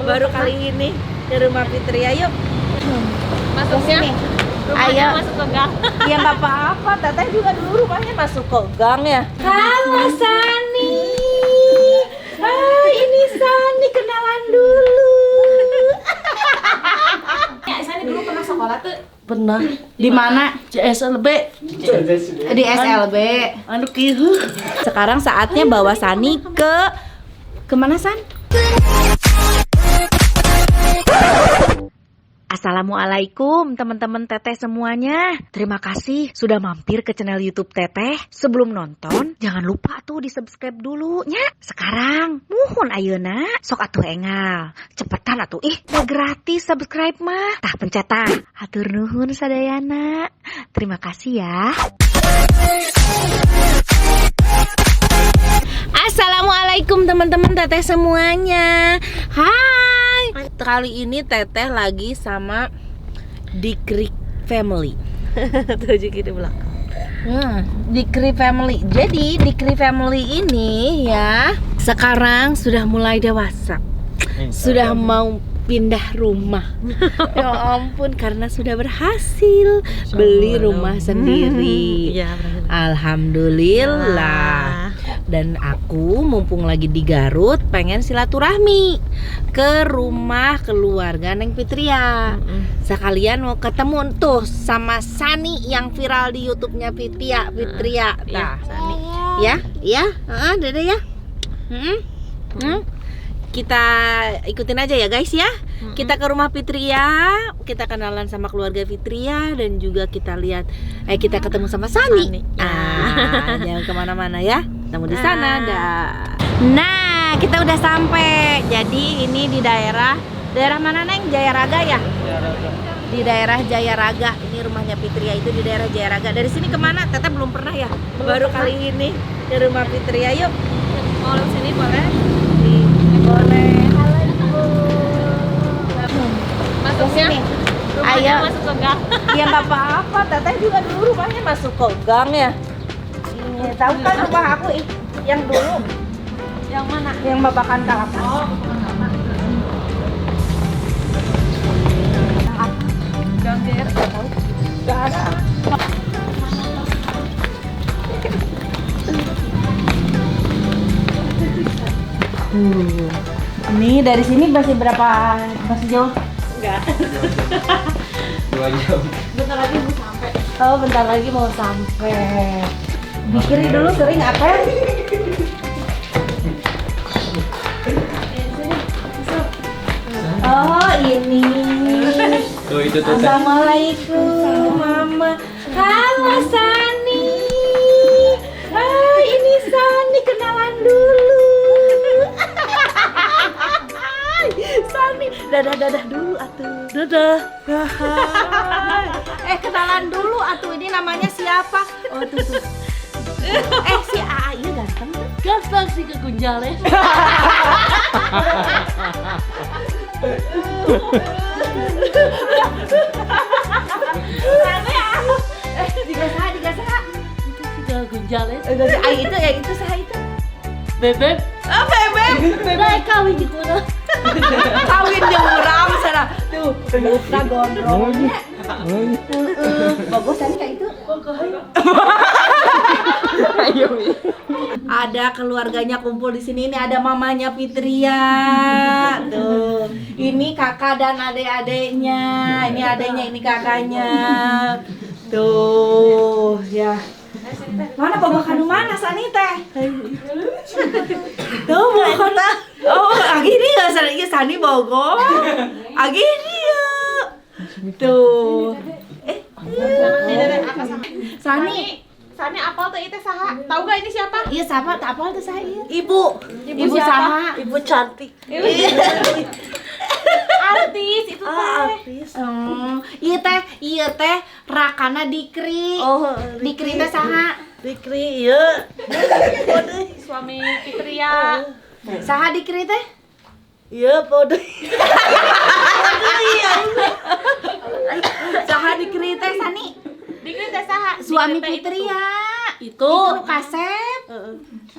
baru kali ini ke rumah Fitria. Yuk Masuknya ayo masuk ke gang. ya nggak apa-apa, Teteh juga dulu rumahnya masuk ke gang ya. Halo Sani, ini Sani, kenalan dulu. Ya, Sani dulu pernah sekolah tuh. Pernah. Di mana? SLB. Di SLB. Anu kieu. Sekarang saatnya bawa Sani ke mana, San? Assalamualaikum teman-teman Teteh semuanya. Terima kasih sudah mampir ke channel YouTube Teteh. Sebelum nonton, jangan lupa tuh di subscribe dulu nya. Sekarang, muhun ayeuna, sok atuh engal. Cepetan atuh, udah gratis subscribe mah. Tah pencet tah. Hatur nuhun sadayana. Terima kasih ya. Assalamualaikum teman-teman Teteh semuanya. Hai. Kali ini Teteh lagi sama Dikri Family. Tuh di belakang. Dikri Family. Jadi Dikri Family ini ya sekarang sudah mulai dewasa. Sudah mau pindah rumah. Ya ampun, karena sudah berhasil beli rumah sendiri. Alhamdulillah. Dan aku mumpung lagi di Garut pengen silaturahmi ke rumah keluarga Neng Fitria. Sekalian mau ketemu tuh sama Sani yang viral di YouTube-nya Fitria. Nah, Sani. Ya, Dede ya. Kita ikutin aja ya guys ya. Kita ke rumah Fitria, kita kenalan sama keluarga Fitria dan juga kita lihat kita ketemu sama Sani. Jangan kemana-mana ya. Ketemu di sana dah. Nah, kita udah sampai. Jadi ini di daerah mana Neng? Jaya Raga ya? Di daerah Jaya Raga. Ini rumahnya Fitria itu di daerah Jaya Raga. Dari sini kemana? Teteh belum pernah ya? Baru kali ini ke rumah Fitria. Yuk. Mau lewat sini boleh? Boleh. Halo Ibu. Masuknya Ayo. masuk ke gang. Ya nggak apa-apa, Teteh juga dulu rumahnya masuk ke gang ya. Ini tahu kan rumah aku yang dulu, Yang mana? yang babakan kelapa. Oh, gang GR tahu. Nggak ada. Ini dari sini masih jauh? Enggak. 2 jam. Bentar lagi mau sampai. Oh, bentar lagi mau sampai. Dikiri dulu sering apa? Oh, ini. Tuh itu tuh. Assalamualaikum, Mama. Halo Sani. Ini Sani, kenalan dulu. Sani, dadah dulu atuh. Dadah. Kenalan dulu atuh, ini namanya siapa? Oh, tuh. Si A iya ganteng. Ganteng sih kegunjalnya. Digasaha. Itu sih kegunjalnya. Itu saha itu. Bebek. Oh, bebek. Bebek kawin di kuna. Kawin jeung urang sana. Tuh, buka gondrongnya. Bagus tadi kayak itu. Ayo. Ada keluarganya kumpul di sini. Ini ada mamanya Fitria. Tuh. Ini kakak dan adik-adiknya. Ini adiknya, ini kakaknya. Tuh, ya. Mana babakan mana Sani teh? Tuh babakan. Oh, agi dia Sani Bogor. Agi dia. Tuh. Sani apal tuh itu saha? Tahu gak ini siapa? Iya siapa? Apa tuh saya? Ibu Saha? Ibu cantik. Artis itu teh. Artis. Iya teh Rakana Dikri. Oh, Dikri teh saha? Dikri ieu. Suami Fitria. Saha Dikri teh? Iya, podo. Saha Dikri teh Sani? Dikri teh saha? Suami Dikri teh Fitria. Itu Itu Kasep.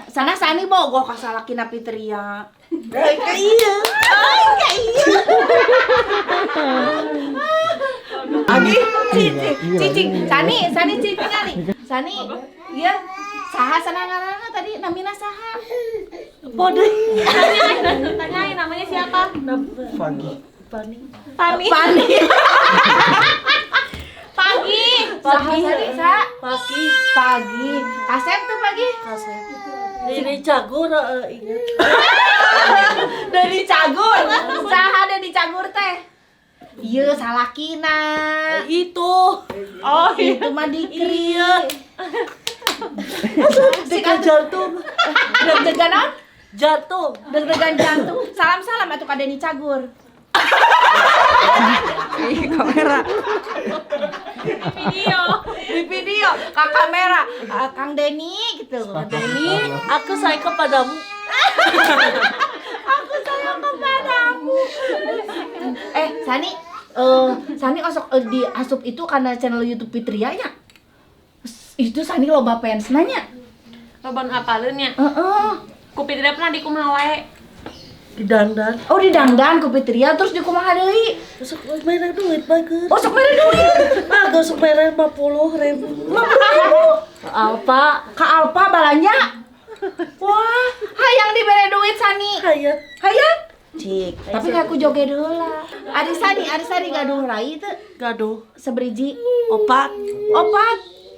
Sana Sani bogoh kasalakina Fitria. kayak iya. Kayak Cicing, Sani cicing kali. Sani, iya. Saha senanganana tadi namina saha? Bodoh. Tanyain namanya siapa? Pagi. Pani. Pani. Pagi. Saha Sani, sa? Pagi. Asep tuh pagi. Kasih. Ini cagur ingat. Dari Cagur. Saha dari Cagur teh? Iya, salakina. Itu. Oh, Itu mah Dikri. Dekat jantung. Deg-degan non? Jantung. Deg-degan jantung. Salam-salam atuh ka Deni Cagur. Kamera. Di video ka kamera. Kang Deni gitu. Deni, aku sayang kepadamu. Aku sayang kepadamu. Sani osok di asup itu karena channel YouTube Fitria ya. Itu Sani loba fans nanya. Loban apaleun nya? Heeh. Ku Fitria pernah di kumaha wae. Di dandan. Oh di dangdan ku Fitria terus di kumaha deui? Masuk merah duit bagus. Oh sok mere duit. Gak sok merah 50.000. Alpa. Ka Alpa balanya. Wah, hayang dibere duit Sani. Kayak. Hayang. Cik, tapi aku joget heula. Ari Sani gaduh rai teu Gaduh. sabriji Opat.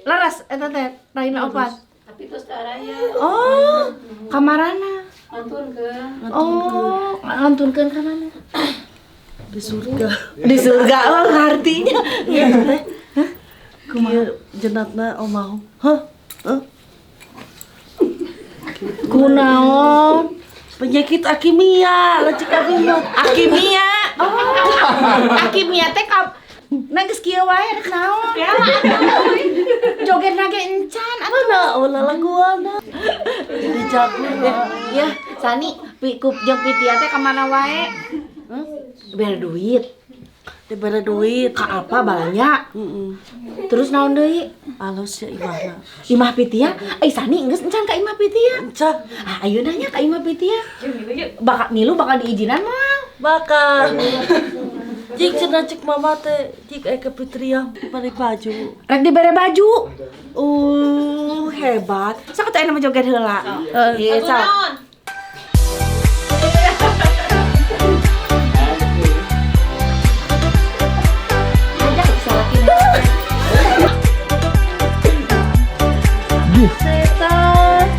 laras eta teh raina opat. Tapi tos araya. Oh, kamarana. Ngantunkeun. Oh, ngantunkeun ka mana? Di surga. Di surga. Oh, artinya. Iya teh. Hah? Kumaha jenatna omah. Hah? Kunaon? Penyakit akimia, lacik akimia. Akimia. Oh. Akimia teh nangis kieu wae rek naon? Joget nage encan Mana ulah laguana. Di jago. ya, Sani pikup jeung Pitia teh ka mana wae? Bere duit. Dibere duit. Ka apa balanya? Terus naon deui? Alus ya imahna. Imah Pitia? Sani geus encan ka Imah Pitia. Encah. Ayo nanya ka Imah Pitia. Bakal diizinan moal. Bakal. Jik cenah cek mama teh, jik ke Fitria bari baju. Rek dibere baju. Hebat. Sakatu aya mah joget heula. Ieu Lagu naon? Setan.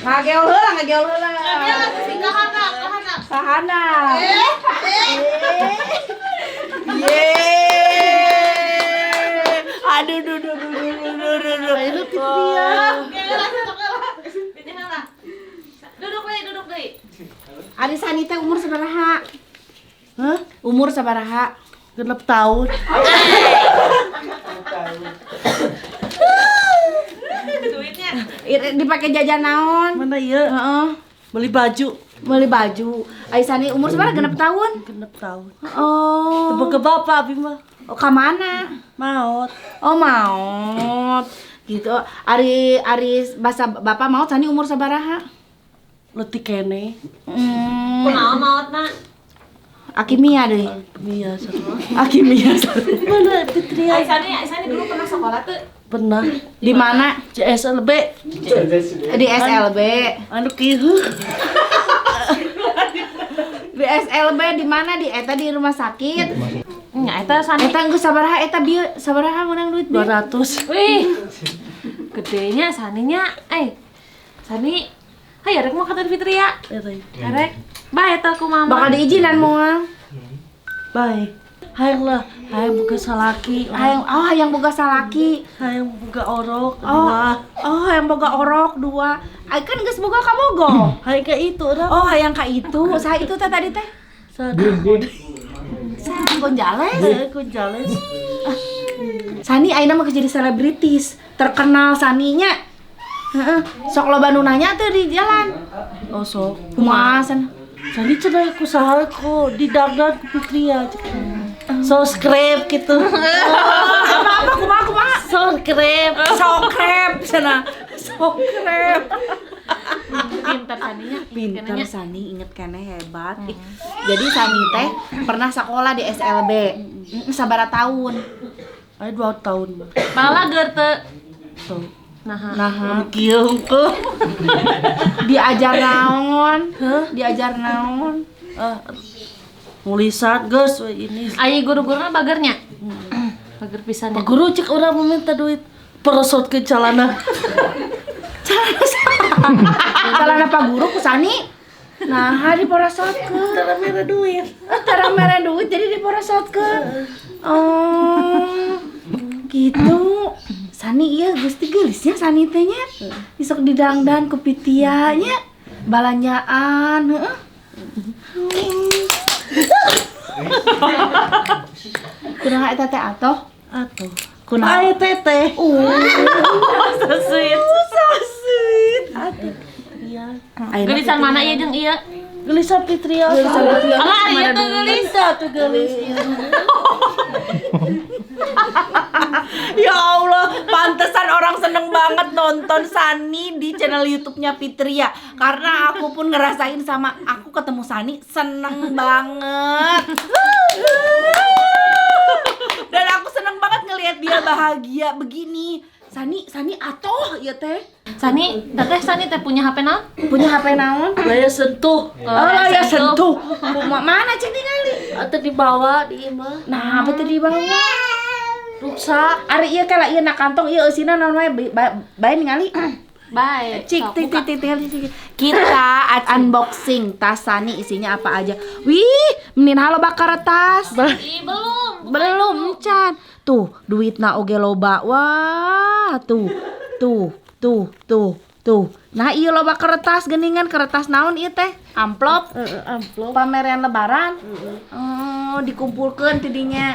Kayak Ngageol heula. si kahana. Sahana. Aduh. Ayo Fitria. Duduk deui. Ari Sani teh umur sabaraha? Hah? Umur sabaraha? 6 tahun. Duitnya. Dipake jajan naon? Mana ieu? Heeh. Beli baju. Beli baju. Ari Sani umur sabaraha? 6 tahun? 6 tahun. Oh. Tebak ke bapak abi mah. Oh, ka mana? Maot. Oh, maot. Gitu. Ari bahasa Bapak maot Sani umur sabaraha? Leutik kene. Kunaon maotna? Akimia deui. Akimia sarua. Akimia. Mana Fitria? Aisyani dulu pernah sekolah tuh. Pernah. Di mana? CSLB. Di SLB. Anu kieu. Di SLB di mana? Di eta di rumah sakit. Nya eta Sani. Eta geus sabaraha eta bieu? Sabaraha meunang duit bieu? 200. Wih. Gedenya Saninya. Sani. Hayu rek mau kata Fitria. Rek. Bae eta ku mama. Bakal diizinan moal. Baik. Hayang lah, hayang boga salaki. Hayang boga salaki. Hayang boga orok. Hayang boga orok 2. Kan geus boga ka bogo. Hayang ka itu orang. Oh, hayang ka itu. Saha itu teh tadi teh? Saha Gonjales? Gonjales. Sani ayeuna mah jadi selebritis, terkenal Saninya. Heeh. Sok loba nu nanya teh di jalan. Oh sok. Kumaha sana? Jadi cenah aku saha ku di dangdan ku Fitria. Subscribe gitu. Apa kumaha? Subscribe. Sokrep sana. Sokrep. Pintar saninya. Pinter Sani, inget kene hebat. Jadi Sani teh pernah sekolah di SLB. Sabaraha tahun? Ay 2 tahun. Bala geur teu. Tuh. Nah, Kieu hungkul. diajar naon? Diajar naon? Nulisan geus we ini. Aya guru-guruna bagernya. Bager pisan. Pak guru cek urang meminta duit. Perosot ke celana. Celana Pak Guru ku Sani. Nah, diporosotkeun. Tara mere duit. Tara mere duit jadi diporosotkeun. Oh. Gitu. Sani ieu geus teh geulisnya Sani teh nya. Isok didangdan ku Pitia nya. Balanjaan, heeh. Kunaha eta teh atoh? Atuh. Kunaha? Ay teteh. So sweet. Atuh. Iya. Geulisan mana ieu jeung ieu? Gelisah Fitria. Alah ari ieu teh geulis. Tuh gelis. Ya Allah, pantesan orang seneng banget nonton Sani di channel YouTube-nya Fitria. Karena aku pun ngerasain sama aku ketemu Sani seneng banget. Dan aku seneng banget ngelihat dia bahagia begini. Sani atoh ya teh. Sani teh punya HP naon? Punya HP naon? Layar sentuh. Oh, ya sentuh. Mana cek ningali? Atau dibawa di imah. Nah, apa teh di bawah? Rusak. Ari ieu kala ieu na kantong ieu eusina naon wae bae ningali. Baik. Cik, kita unboxing tas Sani isinya apa aja. Wih, menin halo bakar tas. Ih, belum. Can. Tuh, duitna oge loba. Wah, tuh. Nah, ieu loba kertas geuningan kertas naon ieu teh? Amplop. Amplop. Pameran lebaran. Oh, dikumpulkeun tidinya.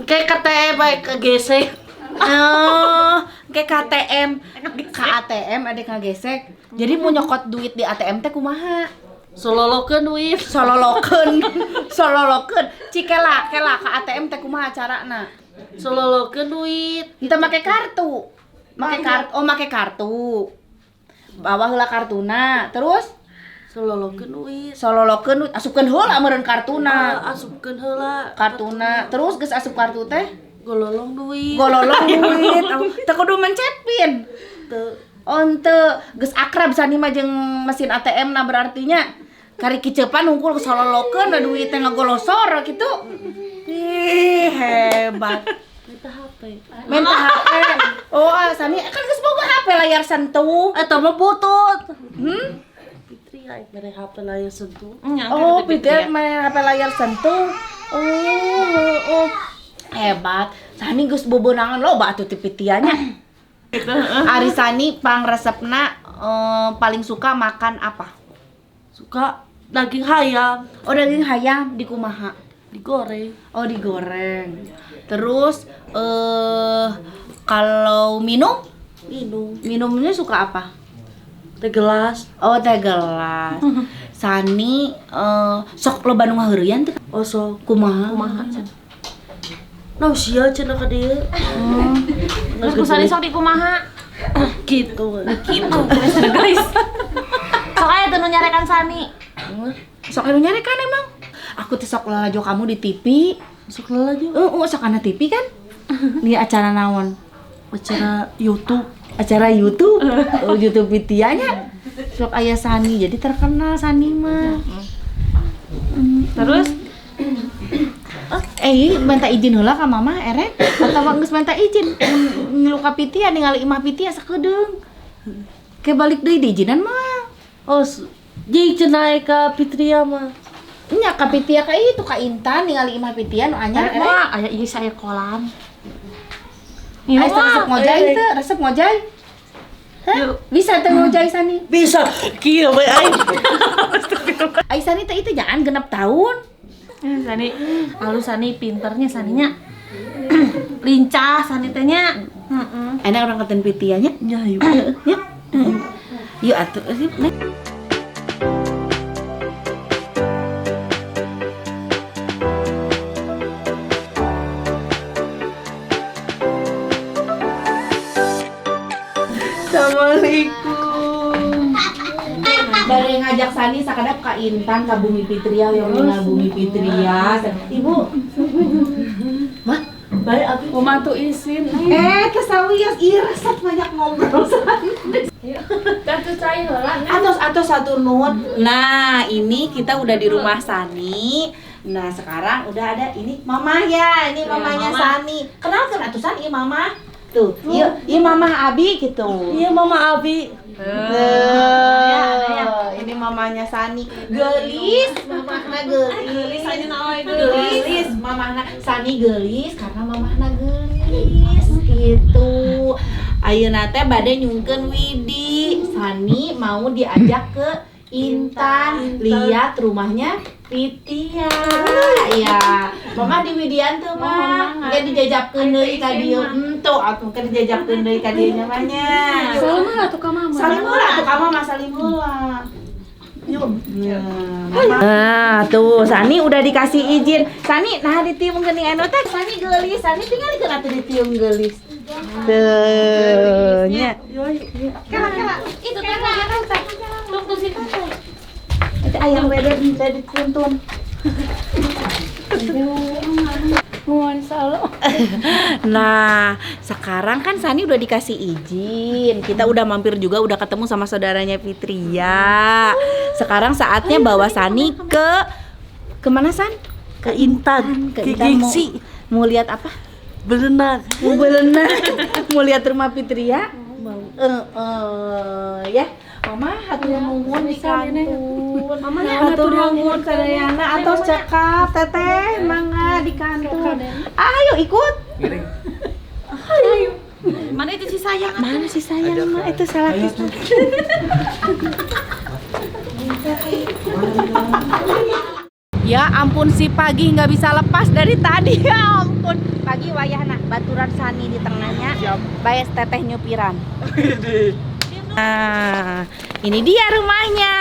Kayak KTM baik kegesek. Oh, kayak KTM, KATM ada ngagesek. Jadi mau nyokot duit di ATM teh kumaha? Sololokeun duit. Sololokeun. Cikela ka ATM teh kumaha carana? Sololokeun duit. Henteu make kartu. Make kartu. Bawa heula kartuna, terus Sololokeun duit. asupkeun heula meureun kartuna. Asupkeun heula. Kartuna, terus geus asup kartu teh Gololong duit. duit. Teu kudu mencet pin. Teu. Oh, henteu geus akrab Sani mah jeung mesin ATM na berartinya kari kicepan hungkul sololokeun da duit teh ngagolosor kitu. Ih, hebat. Minta HP. Minta HP. Oh, Sani kan geus boga HP layar sentuh. Eta mah butut. Fitri aya mere HP layar sentuh. Oh, Peter main HP layar sentuh. Oh. Hebat. Sani geus boboonangan loba atuh ti pitianya. Ari Sani pangresepna paling suka makan apa? Suka daging hayam Oh, daging hayam di kumaha? digoreng. Oh, digoreng. Terus kalau minumnya suka apa? Teh gelas. Oh, teh gelas. Sani sok loba nu ngaheureuyan teh. Oh sok. Kumaha? Nausia cenah ka dieu. Terus ku Sani sok di kumaha? Gitu. Guys. Sok aya teu nu nyarekan Sani. Sok anu nyarekan emang. Aku teh sok lalajo kamu di TV. Sok lalajo. Sok ana TV kan? Di acara naon? Acara YouTube. Acara YouTube. Oh, YouTube Pitianya. Sok aya Sani, jadi terkenal Sani mah. Terus Minta izin heula ka mama erek atawa geus minta izin ngilu ka Pitia ningali imah Pitia sakedeung. Ke balik deui diizinan mah. Oh, jeung cenah ka Fitria mah. Nya ka Pitia ka itu ka Intan ningali imah Pitia nu anyar erek. wah aya ieu saya kolam. Aya resep ngojay teu, resep ngojay. Hah? Bisa teu ngojay Sani? Bisa. Kieu we aing. Ai Sani teh itu jangan 6 tahun. Sani, alus Sani pinternya Saninya. Lincah Sani teh nya. Enak orang keten Pitianya. Ya yuk. Ya. Yuk atuh. Assalamualaikum. Bare ngajak Sani sakadap ka Intan ka Bumi Fitria yang mengenal Bumi Fitria. Ibu. Mah, bare abi Pembantu izin. kesawian ih resep banyak ngobrol Sani. Kartu cair lah. Atau satu nun. Nah, ini kita udah di rumah Sani. Nah, sekarang udah ada ini Mama ya, ini mamanya Mama. Sani. Kenalkan atuh Sani, ini Mama. Tuh, iya Mama Abi gitu. Iya Mama Abi. Ini mamanya Sani. Gelis, mamahna gelis. Gelis, mamahna Sani gelis karena mamahna gelis gitu. Ayeuna teh bade nyungkeun Widi. Sani mau diajak ke Intan lihat rumahnya Pitia. Ya, Mama di Widian tuh mah. Dia dijajabkeun deui ka dieu. Tuh, atuh kan dijajabkeun deui ka dieu namanya. Salam lah tuh ka Mama. Salim heula tuh ka Mama, salim heula. Yuk. Nah, tuh Sani udah dikasih izin. Sani, nah ditium geuning anu teh Sani geulis. Sani tinggal dikeun atuh ditium geulis. Tuh, nya. Kala. Itu kala. Tunggu situ. Itu ayam beda dituntun. Nah, sekarang kan Sani udah dikasih izin. Kita udah mampir juga, udah ketemu sama saudaranya Fitria. Sekarang saatnya bawa Sani ke mana San? Ke Intan. Ke Ke Intan Gengsi. mau lihat apa? Berenang. Mau berenang. Mau lihat rumah Fitria? Ya. Mama hatur nuhun di kantun. Mama hatur nuhun sadayana atau cekap teteh mangga di kantun. Ayo ikut. Miring. Mana itu si sayang? Mana si sayang mah itu salah kita. Ya ampun si Pagi nggak bisa lepas dari tadi. Ya ampun. Pagi wayahna baturan Sani di tengahnya. Bayas teteh nyupiran. Nah, ini dia rumahnya.